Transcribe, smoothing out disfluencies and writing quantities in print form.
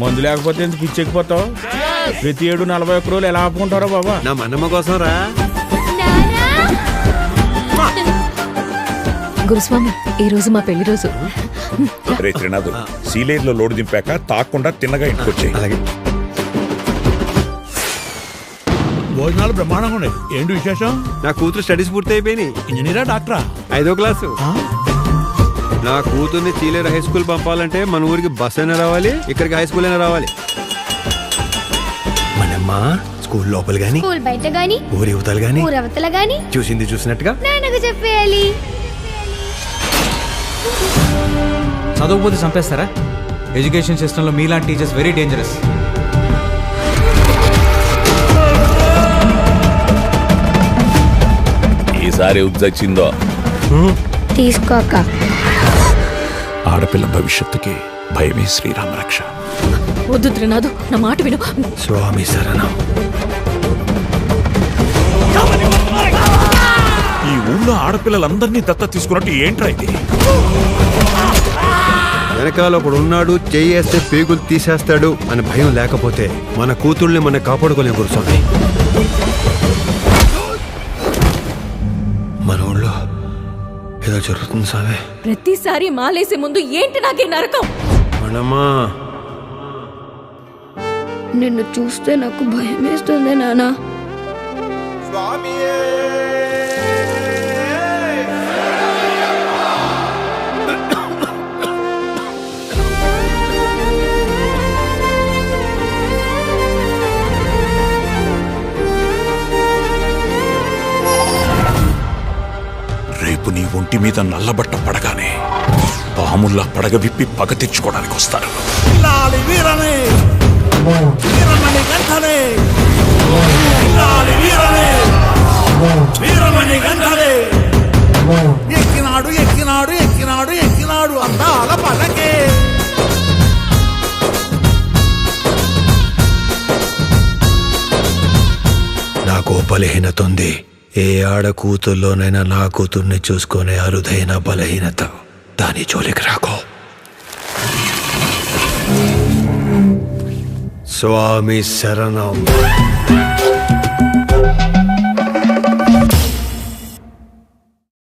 మందు లేకపోతే ఎందుకు పిచ్చెక్కిపోతావు? ప్రతి 7-41 రోజులు ఎలా ఆపుకుంటారో బాబా. నా మనమ్మ కోసం రా. గురుస్వామి, ఈ రోజు మా పెళ్లి రోజు. రే త్రినాథ్, సీలేరులో లోడు దింపాక తాకుండా తిన్నగా ఇంటికి వచ్చాయి. అలాగే. భోజనాలు బ్రహ్మాండంగా ఉన్నాయి. ఏంటి విశేషం? నా కూతురు స్టడీస్ పూర్తి అయిపోయినాయి. ఇంజనీరా డాక్టరా? 5వ క్లాసు. నా కూతుర్ని చీలేరు హై స్కూల్ పంపాలంటే మన ఊరికి బస్ అయినా రావాలి, ఇక్కడికి హై స్కూల్ అయినా రావాలి. మనమ్మ స్కూల్ లోపల గాని, స్కూల్ బయట గాని, ఊరి యువతలు గాని, ఊరవతల గాని చూసింది చూసినట్టుగా నాన్నకు చెప్పేయాలి. చదవకపోతే చంపేస్తారా? ఎడ్యుకేషన్ సిస్టంలో మీలాంటి టీచర్స్ వెరీ డేంజరస్. ఈసారి ఉద్దొచ్చిందో తీసుకోక. ఆడపిల్ల భవిష్యత్తుకి భయమే శ్రీరామ రక్ష. వద్దు త్రినాథు, నా మాట విను. స్వామి శరణం. ఈ ఊళ్ళో ఆడపిల్లలందరినీ దత్త తీసుకున్నట్టు ఏంట్రా ఇది? వెనకాల ఒకడు ఉన్నాడు, చెయ్యేస్తే పేగులు తీసేస్తాడు అని భయం లేకపోతే మన కూతుళ్ళని మనం కాపాడుకోలేము గురుస్వామి. మన ఊళ్ళో ఏదో జరుగుతుంది స్వామి. ప్రతిసారి మాలేసే ముందు ఏంటి నాకే నరకం? మనమ్మా, నిన్ను చూస్తే నాకు భయం వేస్తుంది నాన్న. రేపు నీ ఒంటి మీద నల్లబట్ట పడగానే పాముల్లా పడగ విప్పి పగ తెచ్చుకోవడానికి వస్తారు. ఎక్కినాడు ఎక్కినాడు ఎక్కినాడు ఎక్కినాడు అందాల పలకే. నాకు బలహీనత ఉంది. ఏ ఆడ కూతుర్లోనైనా నా కూతుర్ని చూసుకునే అరుదైన బలహీనత. దాని జోలికి రాకో. స్వామి శరణం.